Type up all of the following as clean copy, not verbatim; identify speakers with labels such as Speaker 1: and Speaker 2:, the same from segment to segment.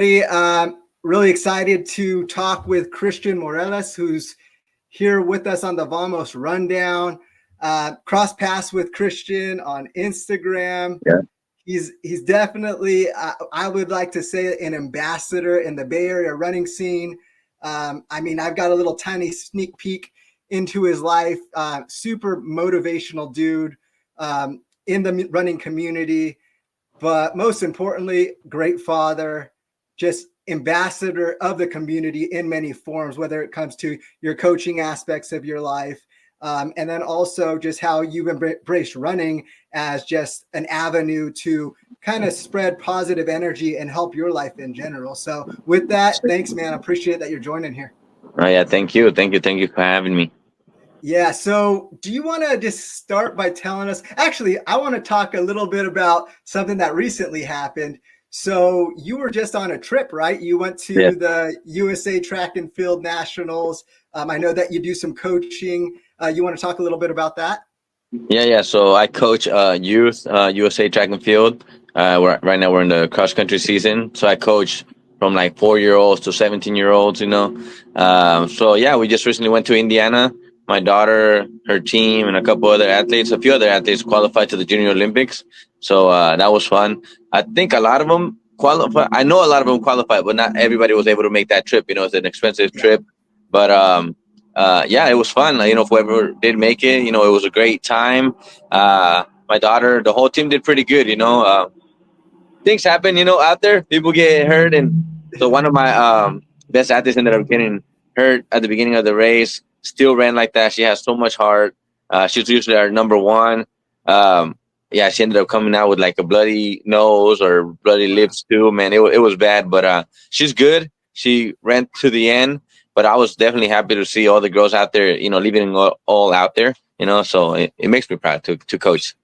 Speaker 1: everybody. Really excited to talk with Cristian Morales, who's here with us on the Vamos Rundown. Cross paths with Cristian on Instagram.
Speaker 2: Yeah.
Speaker 1: He's definitely, I would like to say, an ambassador in the Bay Area running scene. I mean, I've got a little tiny sneak peek into his life. Super motivational dude in the running community. But most importantly, great father, just ambassador of the community in many forms, whether it comes to your coaching aspects of your life, and then also just how you've embraced running as just an avenue to kind of spread positive energy and help your life in general. So with that, thanks, man. I appreciate that you're joining here.
Speaker 2: Oh, yeah. Thank you for having me.
Speaker 1: Yeah. So do you want to just start by telling us, actually, I want to talk a little bit about something that recently happened. So you were just on a trip, right? You went to the USA Track and Field Nationals. I know that you do some coaching. You want to talk a little bit about that?
Speaker 2: Yeah. So I coach youth USA Track and Field. Right now we're in the cross country season. So I coach from like 4-year-olds to 17-year-olds, So yeah, we just recently went to Indiana. My daughter, her team, and a few other athletes qualified to the Junior Olympics. So that was fun. I think a lot of them qualify. I know a lot of them qualified, but not everybody was able to make that trip. It's an expensive trip, but yeah, it was fun. Whoever did make it, it was a great time. My daughter, the whole team did pretty good. Things happen, out there. People get hurt, and so one of my best athletes ended up getting hurt at the beginning of the race. Still ran like that. She has so much heart. She's usually our number one. Yeah, she ended up coming out with like a bloody nose or bloody lips too. Man, it was bad, but she's good. She ran to the end, but I was definitely happy to see all the girls out there, leaving all out there, so it makes me proud to coach.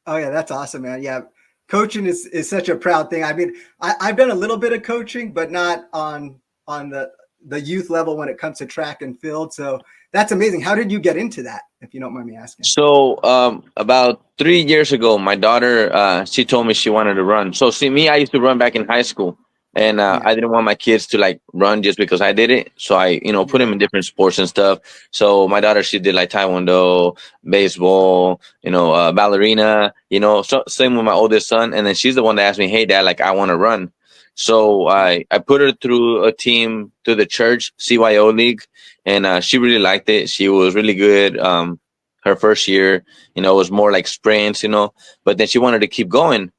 Speaker 1: Oh yeah, that's awesome, man. Yeah. Coaching is such a proud thing. I mean, I've done a little bit of coaching, but not on the youth level when it comes to track and field. So that's amazing. How did you get into that, if you don't mind me asking?
Speaker 2: So about 3 years ago, my daughter, she told me she wanted to run. So see, me, I used to run back in high school. And I didn't want my kids to like run just because I did it. So I, put them in different sports and stuff. So my daughter, she did like Taekwondo, baseball, ballerina, so same with my oldest son. And then she's the one that asked me, hey, Dad, like I want to run. So I put her through a team through the church CYO league, and she really liked it. She was really good. Her first year, it was more like sprints, but then she wanted to keep going.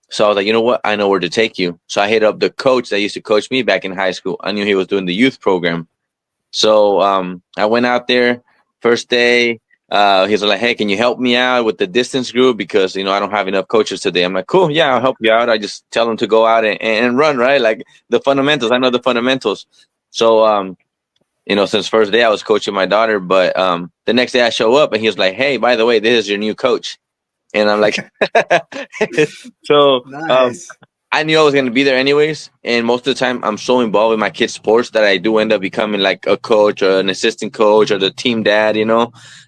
Speaker 2: So I was like, you know what? I know where to take you. So I hit up the coach that used to coach me back in high school. I knew he was doing the youth program. So I went out there first day. He's like, hey, can you help me out with the distance group? Because, I don't have enough coaches today. I'm like, cool. Yeah, I'll help you out. I just tell them to go out and run, right? Like the fundamentals. I know the fundamentals. So, since first day I was coaching my daughter, but the next day I show up and he was like, hey, by the way, this is your new coach. And I'm like, so
Speaker 1: nice.
Speaker 2: I knew I was going to be there anyways. And most of the time I'm so involved with my kids' sports that I do end up becoming like a coach or an assistant coach or the team dad,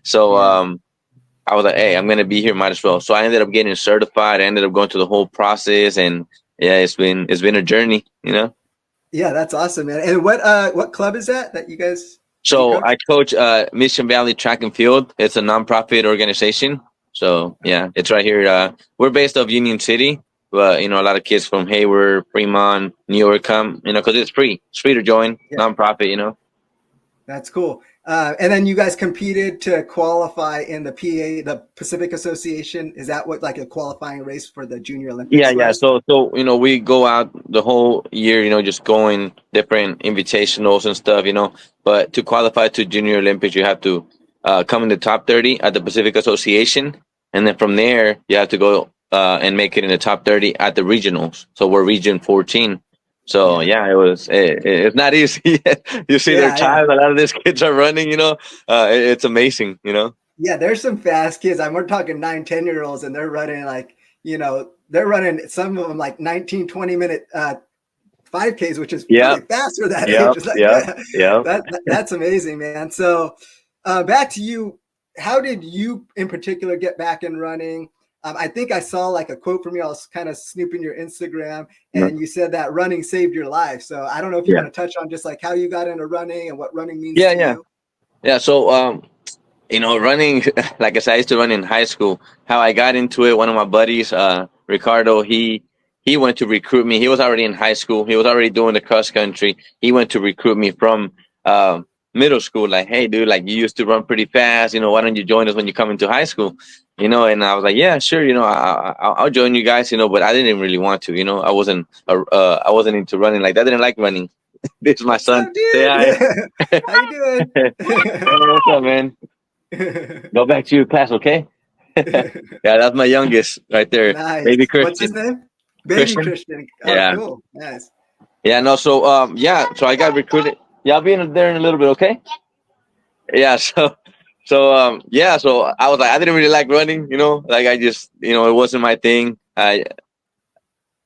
Speaker 2: So I was like, hey, I'm going to be here. Might as well. So I ended up getting certified. I ended up going through the whole process. And yeah, it's been a journey,
Speaker 1: Yeah, that's awesome, man. And what club is that you guys?
Speaker 2: So I coach Mission Valley Track and Field. It's a nonprofit organization. So yeah, it's right here. We're based off Union City, but a lot of kids from Hayward, Fremont, New York come, because it's free. It's free to join, nonprofit,
Speaker 1: That's cool. And then you guys competed to qualify in the the Pacific Association. Is that what, like a qualifying race for the Junior Olympics?
Speaker 2: Yeah. So we go out the whole year, just going different invitationals and stuff, But to qualify to Junior Olympics, you have to come in the top 30 at the Pacific Association, and then from there you have to go and make it in the top 30 at the regionals. So we're Region 14. So yeah, it's not easy. You see their time. A lot of these kids are running. It's amazing.
Speaker 1: Yeah, there's some fast kids. We're talking 9-10-year-olds, and they're running like they're running some of them like 19-20 minute 5Ks, which is really fast for that age. It's like, that's amazing, man. So back to you. How did you in particular get back in running? I think I saw like a quote from you. I was kind of snooping your Instagram, and you said that running saved your life. So I don't know if you
Speaker 2: Yeah.
Speaker 1: want to touch on just like how you got into running and what running means
Speaker 2: Yeah.
Speaker 1: to
Speaker 2: Yeah.
Speaker 1: you.
Speaker 2: Yeah. So, running, like I said, I used to run in high school. How I got into it, one of my buddies, Ricardo, he went to recruit me. He was already in high school. He was already doing the cross country. He went to recruit me from middle school. Like, hey, dude, like you used to run pretty fast. Why don't you join us when you come into high school? And I was like, yeah, sure. I'll join you guys. But I didn't really want to. I wasn't into running like that. I didn't like running. This is my
Speaker 1: What's
Speaker 2: son.
Speaker 1: up,
Speaker 2: Say hi.
Speaker 1: dude? How you doing?
Speaker 2: Hey, what's up, man? Go back to your class, okay? Yeah, that's my youngest right there,
Speaker 1: Nice.
Speaker 2: baby
Speaker 1: What's his
Speaker 2: Christian.
Speaker 1: name? Baby
Speaker 2: Christian.
Speaker 1: Christian. Oh,
Speaker 2: Yeah,
Speaker 1: cool. Nice.
Speaker 2: yeah. No, so yeah. So I got recruited. Yeah, I'll be in there in a little bit, okay? Yeah. Yeah. So I was like, I didn't really like running. Like I just, it wasn't my thing. I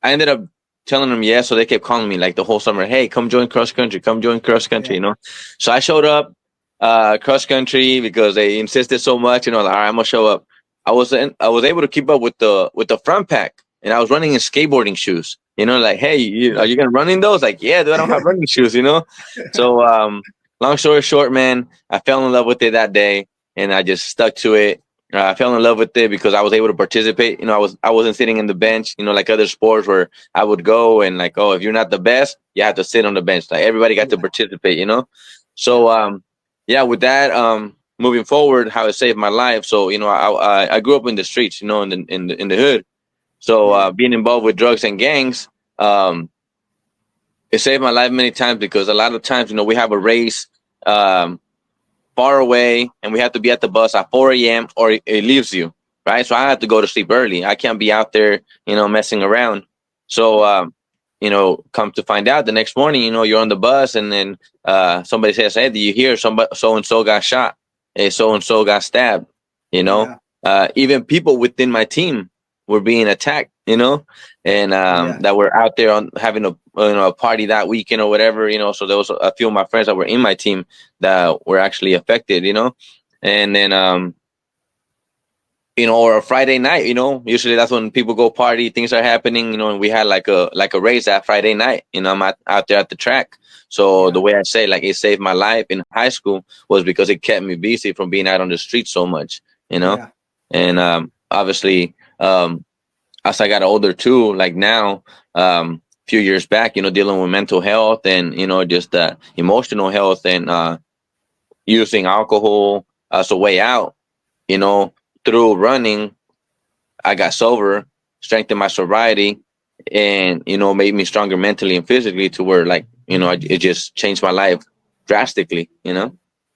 Speaker 2: ended up telling them yes, so they kept calling me like the whole summer. Hey, come join cross country. Come join cross country.
Speaker 1: Yeah.
Speaker 2: So I showed up cross country because they insisted so much. Like, all right, I'm gonna show up. I was able to keep up with the front pack, and I was running in skateboarding shoes. Like, hey, are you gonna run in those? Like, yeah, dude, I don't have running shoes. So long story short, man, I fell in love with it that day, and I just stuck to it. I fell in love with it because I was able to participate. I wasn't sitting in the bench, like other sports where I would go and like, oh, if you're not the best, you have to sit on the bench. Like everybody got to participate. So yeah, with that, moving forward, how it saved my life. So I grew up in the streets, in the hood. So being involved with drugs and gangs, it saved my life many times because a lot of times, we have a race. Far away and we have to be at the bus at 4 a.m. or it leaves you, right? So I have to go to sleep early. I can't be out there, messing around. So, come to find out the next morning, you're on the bus and then somebody says, hey, do you hear somebody so-and-so got shot? Hey, so-and-so got stabbed,
Speaker 1: Yeah.
Speaker 2: even people within my team were being attacked, and
Speaker 1: Yeah.
Speaker 2: that were out there on having a party that weekend or whatever, so there was a few of my friends that were in my team that were actually affected, and then or a Friday night, usually that's when people go party, things are happening, and we had like a race that Friday night, I'm out there at the track. So the way I say, like, it saved my life in high school was because it kept me busy from being out on the street so much,
Speaker 1: Yeah.
Speaker 2: and obviously, as I got older too, like now, few years back, dealing with mental health and, just emotional health and using alcohol as a way out, you know, through running, I got sober, strengthened my sobriety, and, made me stronger mentally and physically to where, like, it just changed my life drastically.
Speaker 1: Yeah,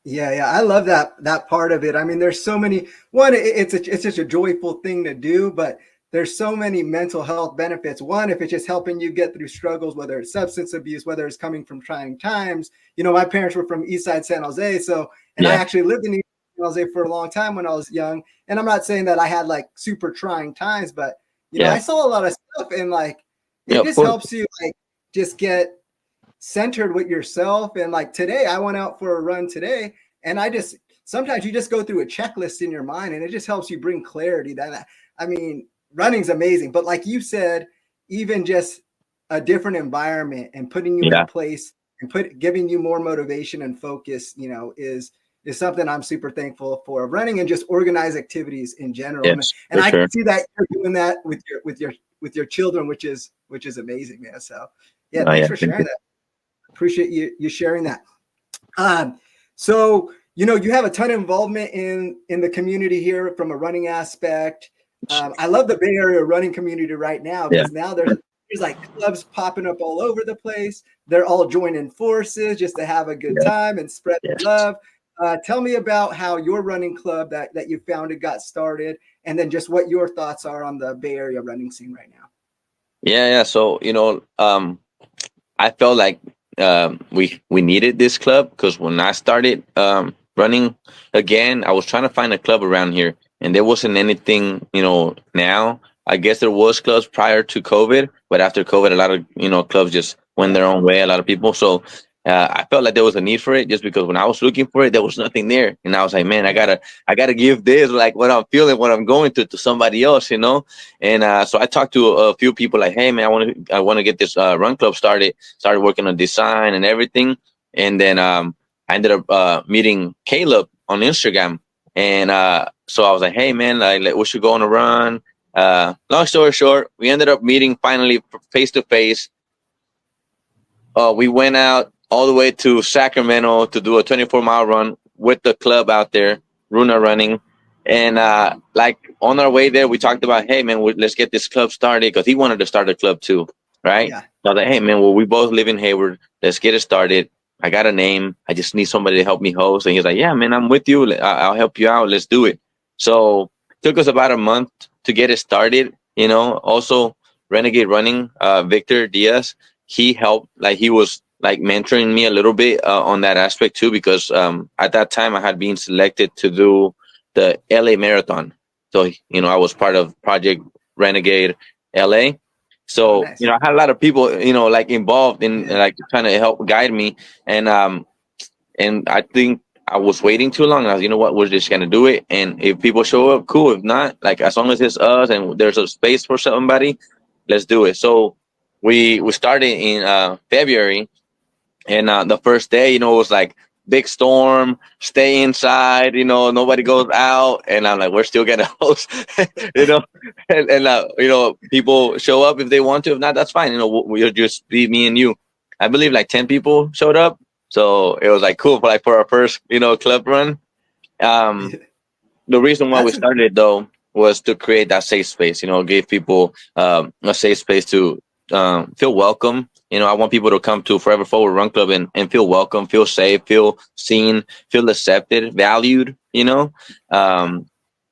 Speaker 1: yeah, I love that part of it. I mean, there's so many. One, it's such a joyful thing to do, but there's so many mental health benefits. One, if it's just helping you get through struggles, whether it's substance abuse, whether it's coming from trying times. My parents were from East Side San Jose, and I
Speaker 2: Yeah.
Speaker 1: actually lived in East San Jose for a long time when I was young. And I'm not saying that I had like super trying times, but
Speaker 2: Yeah.
Speaker 1: I saw a lot of stuff, and like
Speaker 2: Yeah,
Speaker 1: it
Speaker 2: of
Speaker 1: just
Speaker 2: course.
Speaker 1: helps you like just get centered with yourself. And like today, I went out for a run today, and I just sometimes you just go through a checklist in your mind, and it just helps you bring clarity. I mean, running's amazing, but like you said, even just a different environment and putting you in a
Speaker 2: Yeah.
Speaker 1: place and giving you more motivation and focus, is something I'm super thankful for. Running and just organized activities in general. And,
Speaker 2: Yes,
Speaker 1: and
Speaker 2: for
Speaker 1: I
Speaker 2: sure.
Speaker 1: can see that you're doing that with your children, which is amazing, man. So yeah,
Speaker 2: Oh,
Speaker 1: thanks
Speaker 2: yeah.
Speaker 1: for
Speaker 2: Thank
Speaker 1: sharing
Speaker 2: you.
Speaker 1: that. Appreciate you sharing that. So you have a ton of involvement in the community here from a running aspect. I love the Bay Area running community right now
Speaker 2: Yeah.
Speaker 1: because now there's like clubs popping up all over the place. They're all joining forces just to have a good
Speaker 2: Yeah.
Speaker 1: time and spread
Speaker 2: Yeah.
Speaker 1: the love. Tell me about how your running club that you founded got started, and then just what your thoughts are on the Bay Area running scene right now.
Speaker 2: Yeah. Yeah. So, I felt like we needed this club because when I started running again, I was trying to find a club around here, and there wasn't anything. Now I guess there was clubs prior to COVID, but after COVID, a lot of clubs just went
Speaker 1: Yeah.
Speaker 2: their own way. A lot of people. So I felt like there was a need for it just because when I was looking for it, there was nothing there, and I was like, man, I gotta give this, like what I'm feeling, what I'm going through, to somebody else, you know. And so I talked to a few people, like, hey, man, I want to get this run club started. Started working on design and everything, and then I ended up meeting Caleb on Instagram, and so I was like, hey, man, like we should go on a run. Long story short, we ended up meeting finally face to face. We went out all the way to Sacramento to do a 24-mile run with the club out there, Runa Running. And like on our way there, we talked about, hey, man, let's get this club started, because he wanted to start a club too, right?
Speaker 1: Yeah.
Speaker 2: So I was like, hey, man, well, we both live in Hayward. Let's get it started. I got a name. I just need somebody to help me host. And he's like, yeah, man, I'm with you. I'll help you out. Let's do it. So it took us about a month to get it started. You know, also Renegade Running, Victor Diaz, he helped, like he was like mentoring me a little bit on that aspect too, because at that time I had been selected to do the LA Marathon. So, you know, I was part of Project Renegade LA.
Speaker 1: Oh,
Speaker 2: So, you
Speaker 1: nice.
Speaker 2: know, I had a lot of people, you know, like involved in
Speaker 1: Yeah.
Speaker 2: like trying to help guide me. And I think I was waiting too long. I was, you know what, we're just gonna do it. And if people show up, cool. If not, like as long as it's us and there's a space for somebody, let's do it. So we started in February, and the first day, you know, it was like big storm, stay inside, you know, nobody goes out. And I'm like, we're still gonna host, you know, and you know, people show up if they want to. If not, that's fine. You know, we'll just be me and you. I believe like 10 people showed up. So it was like cool for like for our first, you know, club run. Um, the reason why we
Speaker 1: That's
Speaker 2: started it though was to create that safe space, you know, give people a safe space to feel welcome. You know, I want people to come to Forever Forward Run Club and feel welcome, feel safe, feel seen, feel accepted, valued, you know.
Speaker 1: yeah.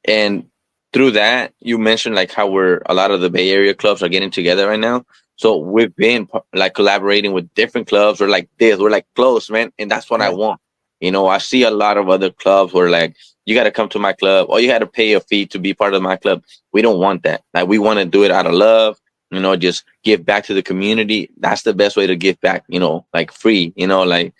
Speaker 2: And through that, you mentioned like how we're a lot of the Bay Area clubs are getting together right now. So we've been like collaborating with different clubs. We're like this, we're like close, man. And that's what I
Speaker 1: Yeah.
Speaker 2: want. You know, I see a lot of other clubs where like, you got to come to my club or you had to pay a fee to be part of my club. We don't want that. Like, we want to do it out of love, you know, just give back to the community. That's the best way to give back, you know, like free, you know, like,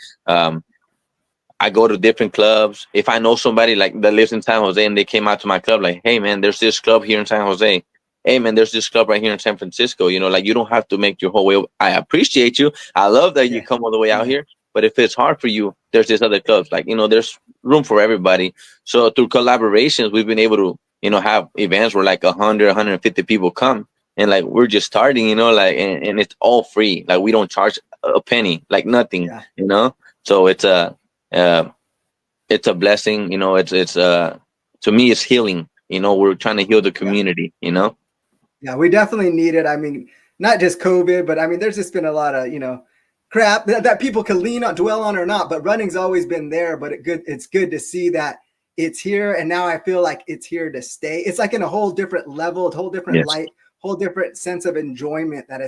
Speaker 2: I go to different clubs. If I know somebody like that lives in San Jose and they came out to my club, like, hey man, there's this club here in San Jose. Hey man, there's this club right here in San Francisco. You know, like you don't have to make your whole way. I appreciate you. I love that you
Speaker 1: Yeah.
Speaker 2: come all the way out
Speaker 1: Yeah.
Speaker 2: here. But if it's hard for you, there's this other clubs. Like, you know, there's room for everybody. So through collaborations, we've been able to, you know, have events where like 100, 150 people come. And like we're just starting, you know, like and it's all free. Like we don't charge a penny, like nothing,
Speaker 1: Yeah.
Speaker 2: you know. So uh, it's a blessing, you know. It's to me, it's healing. You know, we're trying to heal the
Speaker 1: Yeah.
Speaker 2: community. You know.
Speaker 1: Yeah. We definitely need it. I mean, not just COVID, but I mean, there's just been a lot of, crap that people can lean on, dwell on or not, but running's always been there. But it's good to see that it's here. And now I feel like it's here to stay. It's like in a whole different level, a whole different
Speaker 2: Yes.
Speaker 1: light, whole different sense of enjoyment that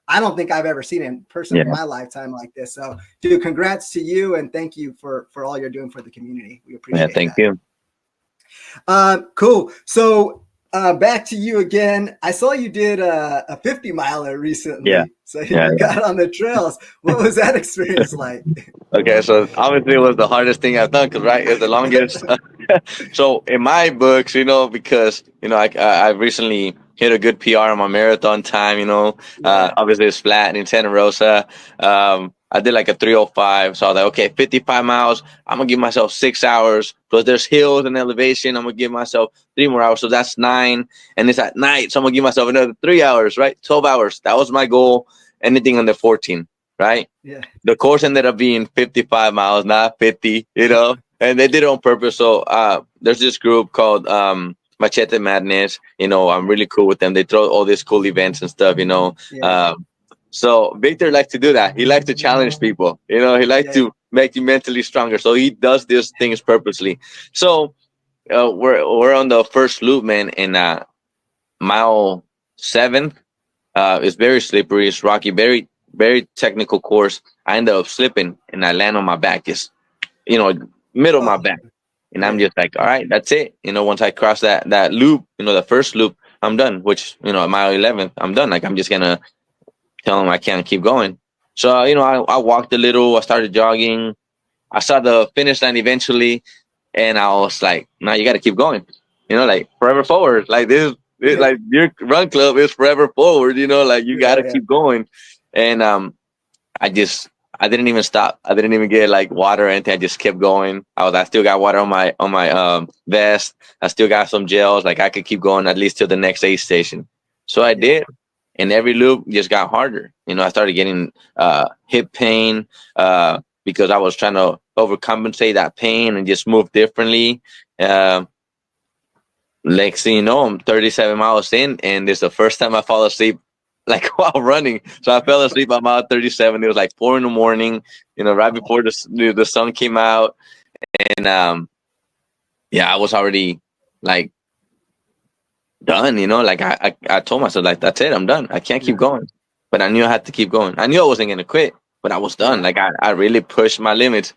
Speaker 1: I don't think I've ever seen in person in
Speaker 2: Yeah.
Speaker 1: my lifetime like this. So, dude, congrats to you and thank you for all you're doing for the community. We
Speaker 2: Yeah.
Speaker 1: appreciate
Speaker 2: Thank
Speaker 1: that.
Speaker 2: you.
Speaker 1: Cool. So, back to you again. I saw you did a 50 miler
Speaker 2: Yeah.
Speaker 1: recently. So
Speaker 2: Yeah.
Speaker 1: you got on the trails. What was that experience like?
Speaker 2: Okay, so obviously it was the hardest thing I've done because right, it's the longest. So in my books, you know, because you know, I recently hit a good PR on my marathon time. You know,
Speaker 1: Yeah.
Speaker 2: obviously it's flat in Santa Rosa. I did like a 3:05, so I was like, okay, 55 miles. I'm gonna give myself 6 hours. Plus there's hills and elevation. I'm gonna give myself 3 more hours, so that's 9. And it's at night, so I'm gonna give myself another 3 hours. Right, 12 hours. That was my goal. Anything under 14. Right.
Speaker 1: Yeah.
Speaker 2: The course ended up being 55 miles, not 50, you know, and they did it on purpose. So there's this group called Machete Madness. You know, I'm really cool with them. They throw all these cool events and stuff, you know.
Speaker 1: Yeah.
Speaker 2: So Victor likes to do that. He likes to challenge people, you know, he likes
Speaker 1: Yeah.
Speaker 2: to make you mentally stronger. So he does these things purposely. So we're on the first loop, man, in mile 7. It's very slippery. It's rocky. Very, very technical course. I ended up slipping and I land on my back, just, you know, middle of my
Speaker 1: Oh,
Speaker 2: back. And I'm
Speaker 1: yeah.
Speaker 2: just like, all right, that's it. You know, once I cross that loop, you know, the first loop, I'm done. Which, you know, at mile 11th, I'm done. Like I'm just gonna tell them I can't keep going. So, I walked a little, I started jogging. I saw the finish line eventually, and I was like, "Now you got to keep going." Like forever forward. Like
Speaker 1: Yeah.
Speaker 2: like your run club is forever forward. Like you got
Speaker 1: Yeah.
Speaker 2: to
Speaker 1: Yeah.
Speaker 2: keep going. And I just I didn't even stop. I didn't even get like water or anything. I just kept going. I still got water on my vest. I still got some gels. Like I could keep going at least to the next aid station. So I
Speaker 1: Yeah.
Speaker 2: did, and every loop just got harder. I started getting hip pain because I was trying to overcompensate that pain and just move differently. Uh, Next thing you know, I'm 37 miles in, and it's the first time I fall asleep like while running. So I fell asleep at mile 37. It was like 4 in the morning, right
Speaker 1: Oh,
Speaker 2: before the sun came out, and yeah, I was already like done. Like I told myself like that's it, I'm done. I can't keep
Speaker 1: yeah.
Speaker 2: going, but I knew I had to keep going. I knew I wasn't gonna quit, but I was done.
Speaker 1: Yeah.
Speaker 2: Like I really pushed my limits,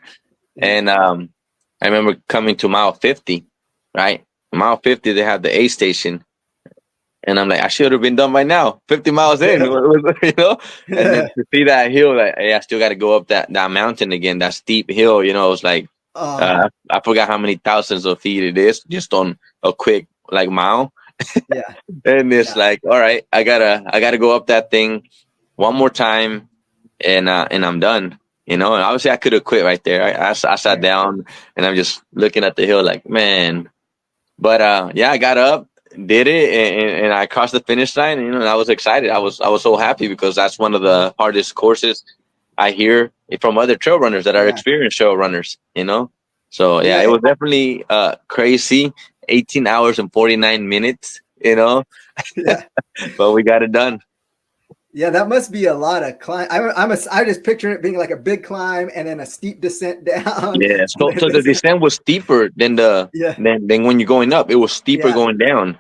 Speaker 1: Yeah.
Speaker 2: and I remember coming to mile 50, right? Mile 50, they have the aid station. And I'm like, I should have been done by now. 50 miles in,
Speaker 1: Yeah.
Speaker 2: And then to see that hill, like, hey, I still got to go up that mountain again, that steep hill. It was like,
Speaker 1: Oh,
Speaker 2: I forgot how many thousands of feet it is just on a quick like mile.
Speaker 1: yeah.
Speaker 2: And it's
Speaker 1: Yeah.
Speaker 2: like, all right, I gotta go up that thing one more time, and I'm done. And obviously I could have quit right there. I sat
Speaker 1: Right.
Speaker 2: down and I'm just looking at the hill like, man, but yeah, I got up, did it, and I crossed the finish line. And I was excited. I was so happy because that's one of the hardest courses I hear from other trail runners that are
Speaker 1: Yeah.
Speaker 2: experienced trail runners. So yeah, it
Speaker 1: Yeah.
Speaker 2: was definitely crazy. 18 hours and 49 minutes.
Speaker 1: Yeah.
Speaker 2: But we got it done.
Speaker 1: Yeah, that must be a lot of climb. I just picture it being like a big climb and then a steep descent down.
Speaker 2: Yeah. So the descent was steeper than the
Speaker 1: Yeah,
Speaker 2: than when you're going up. It was steeper
Speaker 1: yeah,
Speaker 2: going down.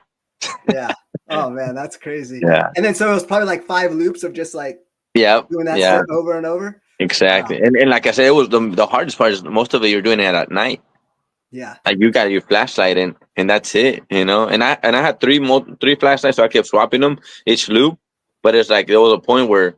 Speaker 1: yeah. Oh man, that's crazy.
Speaker 2: Yeah.
Speaker 1: And then so it was probably like 5 loops of just like
Speaker 2: Yeah.
Speaker 1: doing that
Speaker 2: Yeah.
Speaker 1: set over and over.
Speaker 2: Exactly.
Speaker 1: Wow.
Speaker 2: And like I said, it was the hardest part is most of it you're doing it at night.
Speaker 1: Yeah,
Speaker 2: Like you got your flashlight in, and that's it. And I had three flashlights, so I kept swapping them each loop. But it's like there was a point where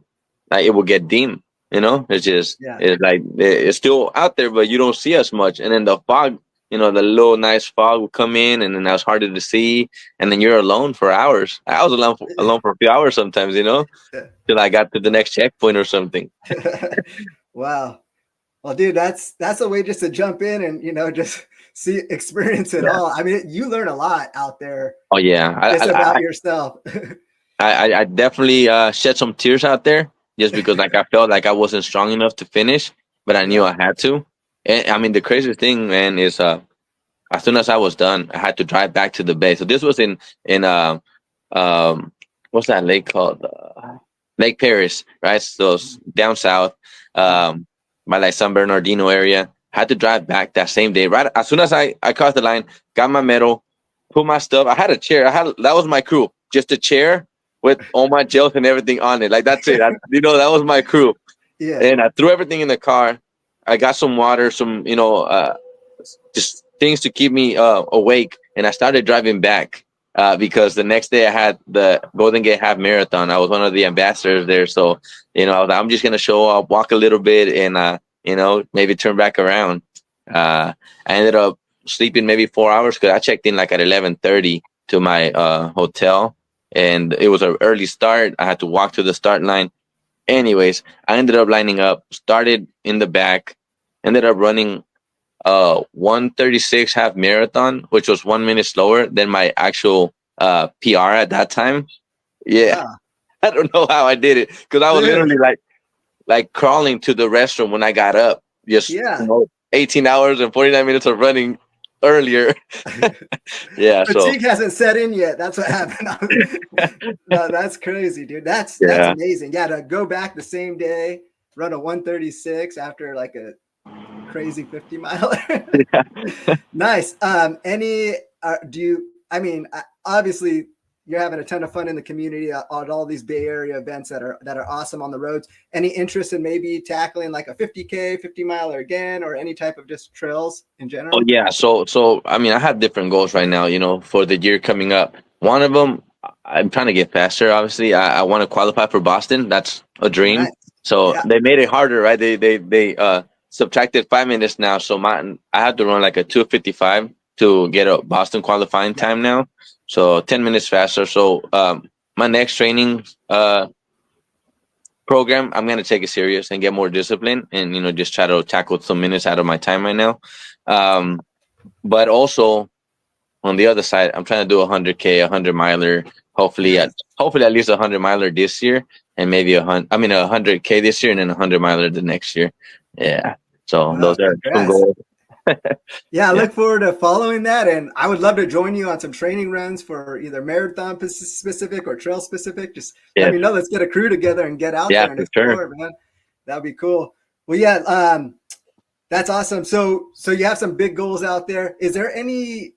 Speaker 2: like it would get dim.
Speaker 1: yeah,
Speaker 2: It's like it's still out there, but you don't see as much. And then the fog, the little nice fog would come in, and then that was harder to see. And then you're alone for hours. I was alone for a few hours sometimes,
Speaker 1: yeah.
Speaker 2: till I got to the next checkpoint or something.
Speaker 1: Wow. Well, dude, that's a way just to jump in and just see experience it
Speaker 2: Yeah.
Speaker 1: all. I mean, you learn a lot out there
Speaker 2: Oh yeah.
Speaker 1: just about yourself.
Speaker 2: I definitely shed some tears out there just because like I felt like I wasn't strong enough to finish, but I knew
Speaker 1: Yeah.
Speaker 2: I had to. And I mean the craziest thing, man, is as soon as I was done, I had to drive back to the bay. So this was in um what's that lake called? Lake Paris, right? So it's down south,
Speaker 1: Yeah.
Speaker 2: um, by like San Bernardino area. Had to drive back that same day. Right as soon as I crossed the line, got my medal, put my stuff. I had a chair. That was my crew, just a chair with all my gels and everything on it. Like that's it. That was my crew.
Speaker 1: Yeah.
Speaker 2: And I threw everything in the car. I got some water, some just things to keep me awake, and I started driving back because the next day I had the Golden Gate Half Marathon. I was one of the ambassadors there, so I was like, I'm just gonna show up, walk a little bit, and maybe turn back around. I ended up sleeping maybe 4 hours because I checked in like at 11:30 to my hotel, and it was an early start. I had to walk to the start line. Anyways, I ended up lining up, started in the back, ended up running 1:36 half marathon, which was 1 minute slower than my actual PR at that time. Yeah,
Speaker 1: Wow.
Speaker 2: I don't know how I did it because I was
Speaker 1: Dude.
Speaker 2: literally like crawling to the restroom when I got up. Just
Speaker 1: Yeah.
Speaker 2: 18 hours and 49 minutes of running earlier. Yeah, so
Speaker 1: Fatigue hasn't set in yet. That's what happened. No, that's crazy, dude. That's
Speaker 2: yeah.
Speaker 1: amazing. Yeah, to go back the same day, run a 136 after like a crazy 50 miler. Nice. Any do you I mean, obviously you're having a ton of fun in the community on all these Bay Area events that are awesome on the roads. Any interest in maybe tackling like a 50K, 50 miler again, or any type of just trails in
Speaker 2: Oh
Speaker 1: general?
Speaker 2: yeah, so I mean, I have different goals right now. For the year coming up. One of them, I'm trying to get faster. Obviously, I want to qualify for Boston. That's a dream.
Speaker 1: Nice.
Speaker 2: So
Speaker 1: Yeah.
Speaker 2: they made it harder, right? They subtracted 5 minutes now. So I have to run like a 2:55 to get a Boston qualifying
Speaker 1: Yeah.
Speaker 2: time now. So 10 minutes faster. So my next training program, I'm gonna take it serious and get more discipline, and just try to tackle some minutes out of my time right now. Um, but also on the other side, I'm trying to do 100K, 100 miler. Hopefully,
Speaker 1: Nice.
Speaker 2: at least 100 miler this year, and maybe 100K this year, and then 100 miler the next year. Yeah. So
Speaker 1: Wow,
Speaker 2: those are some
Speaker 1: congrats.
Speaker 2: goals.
Speaker 1: Yeah, I
Speaker 2: Yeah.
Speaker 1: look forward to following that, and I would love to join you on some training runs for either marathon specific or trail specific. Just let
Speaker 2: Yeah.
Speaker 1: me know. Let's get a crew together and get out
Speaker 2: Yeah,
Speaker 1: there and
Speaker 2: for sure.
Speaker 1: explore, man. That'd be cool. Well, yeah, that's awesome. So you have some big goals out there. Is there any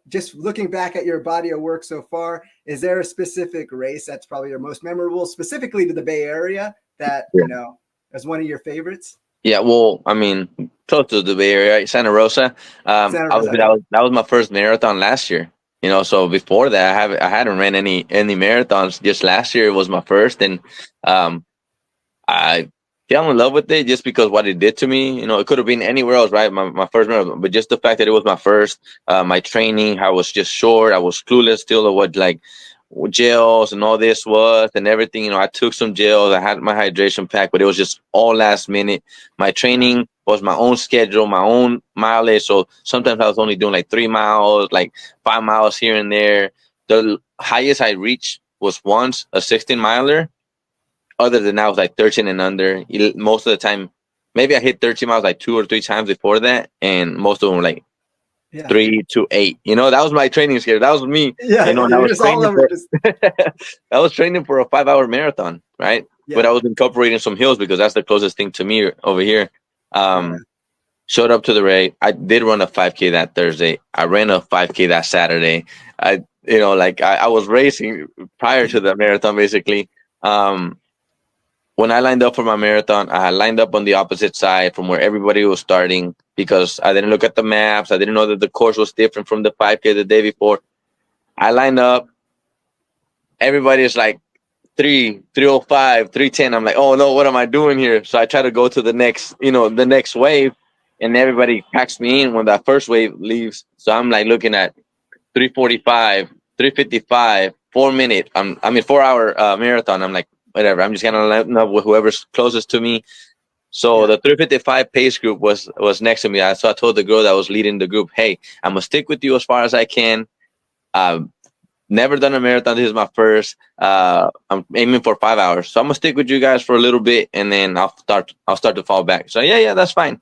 Speaker 1: just looking back at your body of work so far? Is there a specific race that's probably your most memorable, specifically to the Bay Area, that is one of your favorites?
Speaker 2: Yeah, well, I mean, close to the Bay Area, right? Santa Rosa.
Speaker 1: Santa
Speaker 2: I was
Speaker 1: Rosa. Okay.
Speaker 2: that was my first marathon last year. So before that, I hadn't ran any marathons. Just last year was my first, and um, I fell in love with it just because what it did to me. It could have been anywhere else, right? My first marathon, but just the fact that it was my first, my training, I was just short. I was clueless still of what like gels and all this was and everything. I took some gels. I had my hydration pack, but it was just all last minute. My training was my own schedule, my own mileage. So sometimes I was only doing like 3 miles, like 5 miles here and there. The highest I reached was once a 16 miler. Other than that, I was like 13 and under. Most of the time, maybe I hit 13 miles like 2 or 3 times before that, and most of them were like
Speaker 1: Yeah.
Speaker 2: 3 to 8. That was my training schedule. That was me.
Speaker 1: Yeah.
Speaker 2: And I
Speaker 1: You're
Speaker 2: was
Speaker 1: just all
Speaker 2: training
Speaker 1: over.
Speaker 2: for
Speaker 1: Just
Speaker 2: I was training for a 5 hour marathon, right? But I
Speaker 1: yeah.
Speaker 2: was incorporating some hills because that's the closest thing to me over here.
Speaker 1: Yeah.
Speaker 2: Showed up to the race. I did run a 5K that Thursday. I ran a 5K that Saturday. I was racing prior to the marathon basically. When I lined up for my marathon, I had lined up on the opposite side from where everybody was starting because I didn't look at the maps. I didn't know that the course was different from the 5K the day before. I lined up. Everybody is like 3:05, 3:10. I'm like, oh no, what am I doing here? So I try to go to the next wave, and everybody packs me in when that first wave leaves. So I'm like looking at 3:45, 3:55, 4 minute. 4 hour marathon. I'm like, whatever. I'm just gonna line up with whoever's closest to me. So
Speaker 1: Yeah.
Speaker 2: the 3:55 pace group was next to me. So I told the girl that was leading the group, hey, I'm gonna stick with you as far as I can. Never done a marathon. This is my first. I'm aiming for 5 hours, so I'm gonna stick with you guys for a little bit, and then I'll start to fall back. So yeah, that's fine.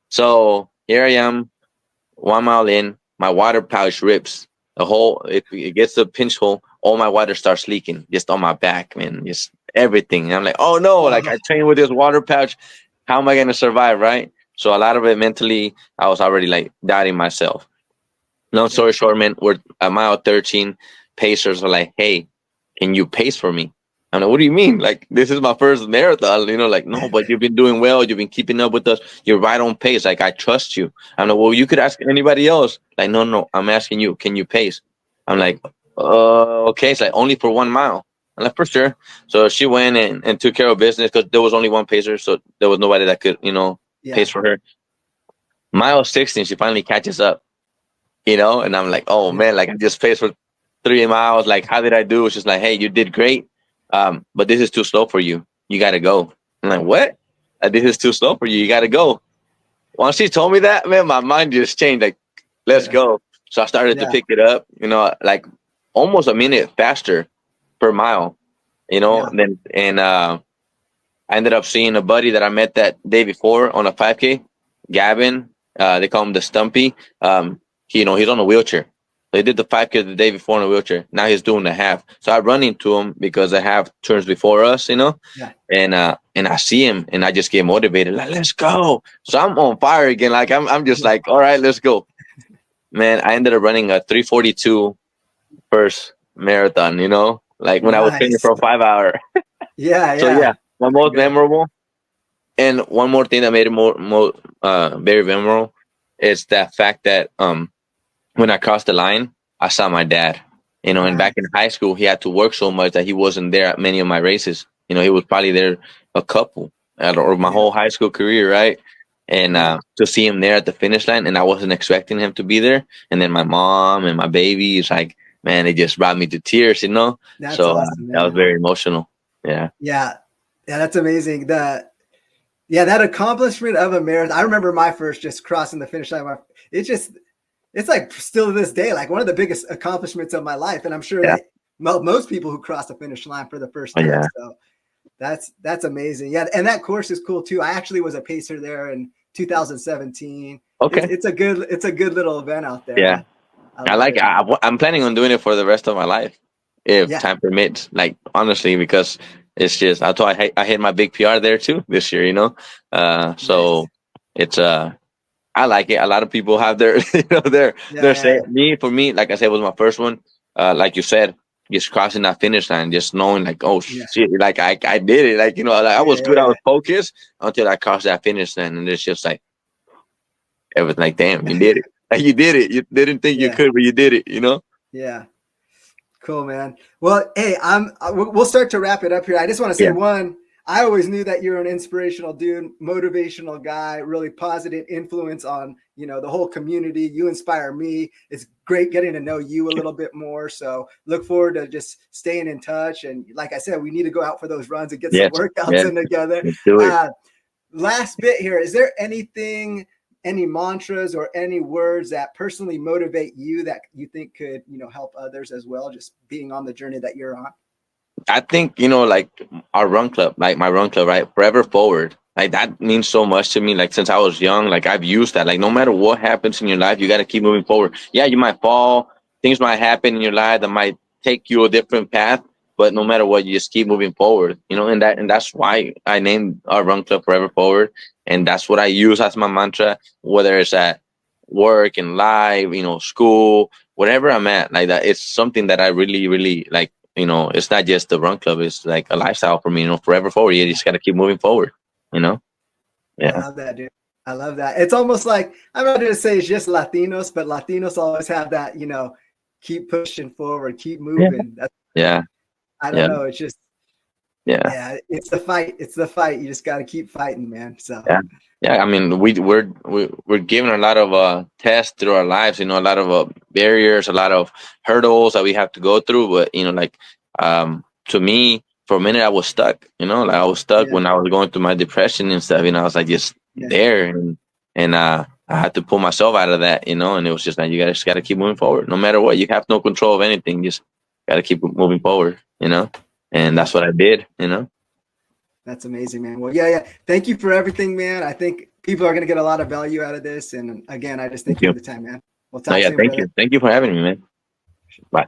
Speaker 2: So here I am, 1 mile in. My water pouch rips. If it gets the pinch hole, all my water starts leaking just on my back, man. Just everything. And I'm like, oh no!
Speaker 1: Oh,
Speaker 2: Like I trained with this water pouch. How am I gonna survive, right? So a lot of it mentally, I was already like doubting myself. Long
Speaker 1: yeah.
Speaker 2: story short, man, we're at mile 13. Pacers are like, hey, can you pace for me? I'm like, what do you mean? Like, this is my first marathon. Like, no, but you've been doing well. You've been keeping up with us. You're right on pace. Like, I trust you. I'm like, well, you could ask anybody else. Like, no, I'm asking you. Can you pace? I'm like, okay. It's like, only for 1 mile. I'm like, for sure. So she went and took care of business because there was only one pacer. So there was nobody that could,
Speaker 1: Yeah.
Speaker 2: pace for her. Mile 16, she finally catches up. And I'm like, oh
Speaker 1: Yeah.
Speaker 2: man, like I just paced for 3 miles. Like, how did I do? It's just like, hey, you did great. But this is too slow for you. You got to go. I'm like, what? This is too slow for you. You got to go. Once she told me that, man, my mind just changed. Like, let's
Speaker 1: Yeah.
Speaker 2: go. So I started to
Speaker 1: Yeah.
Speaker 2: pick it up, like almost a minute faster per mile,
Speaker 1: Yeah.
Speaker 2: and I ended up seeing a buddy that I met that day before on a 5K, Gavin. They call him the Stumpy. He's on a wheelchair. They did the 5K the day before in a wheelchair. Now he's doing the half. So I run into him because the half turns before us,
Speaker 1: Yeah.
Speaker 2: and I see him and I just get motivated. Like, let's go. So I'm on fire again. Like I'm just like, all right, let's go. Man, I ended up running a 3:42 first marathon, like when I was training
Speaker 1: Nice.
Speaker 2: for a 5 hour.
Speaker 1: Yeah.
Speaker 2: So
Speaker 1: Yeah.
Speaker 2: yeah, my most
Speaker 1: Congrats.
Speaker 2: memorable. And one more thing that made it more very memorable is that fact that when I crossed the line, I saw my dad. And back in
Speaker 1: Nice.
Speaker 2: high school, he had to work so much that he wasn't there at many of my races. He was probably there a couple or my whole high school career, right? And to see him there at the finish line, and I wasn't expecting him to be there. And then my mom and my baby is like, man, it just brought me to tears, you know.
Speaker 1: That's
Speaker 2: So
Speaker 1: awesome,
Speaker 2: that was
Speaker 1: man.
Speaker 2: very emotional. Yeah.
Speaker 1: Yeah. Yeah, that's amazing. That accomplishment of a marathon. I remember my first just crossing the finish line. It's like still to this day, like one of the biggest accomplishments of my life. And I'm sure
Speaker 2: Yeah.
Speaker 1: that most people who cross the finish line for the first
Speaker 2: Oh,
Speaker 1: time.
Speaker 2: yeah.
Speaker 1: So that's amazing. Yeah. And that course is cool too. I actually was a pacer there in 2017.
Speaker 2: Okay.
Speaker 1: It's a good little event out there.
Speaker 2: Yeah.
Speaker 1: I
Speaker 2: I
Speaker 1: love
Speaker 2: like.
Speaker 1: it.
Speaker 2: I'm planning on doing it for the rest of my life, if
Speaker 1: Yeah.
Speaker 2: time permits. Like honestly, because it's just I hit my big PR there too this year. You know,
Speaker 1: Nice.
Speaker 2: so it's I like it. A lot of people have their their say.
Speaker 1: Yeah.
Speaker 2: For me, like I said, it was my first one. Like you said, just crossing that finish line, just knowing like, oh
Speaker 1: Yeah.
Speaker 2: shit, like I did it. Like like I was good. I
Speaker 1: Yeah.
Speaker 2: was focused until I crossed that finish line, and it's just like everything. Like damn, you did it. Like you did it. You didn't think you
Speaker 1: Yeah.
Speaker 2: could, but you did it. You know.
Speaker 1: Yeah. Cool, man. Well, hey, we'll start to wrap it up here. I just want to say
Speaker 2: Yeah.
Speaker 1: one, I always knew that you're an inspirational dude, motivational guy, really positive influence on, the whole community. You inspire me. It's great getting to know you a little bit more. So look forward to just staying in touch. And like I said, we need to go out for those runs and get some
Speaker 2: Yes.
Speaker 1: workouts
Speaker 2: Yes.
Speaker 1: in together.
Speaker 2: Let's do it.
Speaker 1: Last bit here. Is there any mantras or any words that personally motivate you that you think could, help others as well, just being on the journey that you're on?
Speaker 2: I think, like our run club, like my run club, right? Forever forward. Like that means so much to me. Like since I was young, like I've used that. Like no matter what happens in your life, you got to keep moving forward. Yeah, you might fall. Things might happen in your life that might take you a different path. But no matter what, you just keep moving forward. And that's why I named our run club Forever Forward. And that's what I use as my mantra, whether it's at work and live, school, whatever I'm at. Like that, it's something that I really, really like. It's not just the run club. It's like a lifestyle for me, forever forward. You just got to keep moving forward,
Speaker 1: I
Speaker 2: Yeah.
Speaker 1: love that, dude. I love that. It's almost like, I'm not going to say it's just Latinos, but Latinos always have that, keep pushing forward, keep
Speaker 2: Yeah.
Speaker 1: moving.
Speaker 2: Yeah.
Speaker 1: I don't know. It's just,
Speaker 2: Yeah.
Speaker 1: it's the fight. It's the fight. You just got to keep fighting, man. So
Speaker 2: Yeah. Yeah. I mean, we're given a lot of tests through our lives, a lot of barriers, a lot of hurdles that we have to go through. But, to me, for a minute, I was stuck, like I was stuck
Speaker 1: yeah,
Speaker 2: when I was going through my depression and stuff, I was like just
Speaker 1: yeah,
Speaker 2: there and I had to pull myself out of that, and it was just like, you just got to keep moving forward no matter what. You have no control of anything. Just got to keep moving forward, and that's what I did.
Speaker 1: That's amazing, man. Well, yeah. Thank you for everything, man. I think people are going to get a lot of value out of this. And again, I just thank you for the time, man. We'll
Speaker 2: No,
Speaker 1: talk
Speaker 2: yeah,
Speaker 1: soon,
Speaker 2: thank
Speaker 1: brother.
Speaker 2: you. Thank you for having me, man. Bye.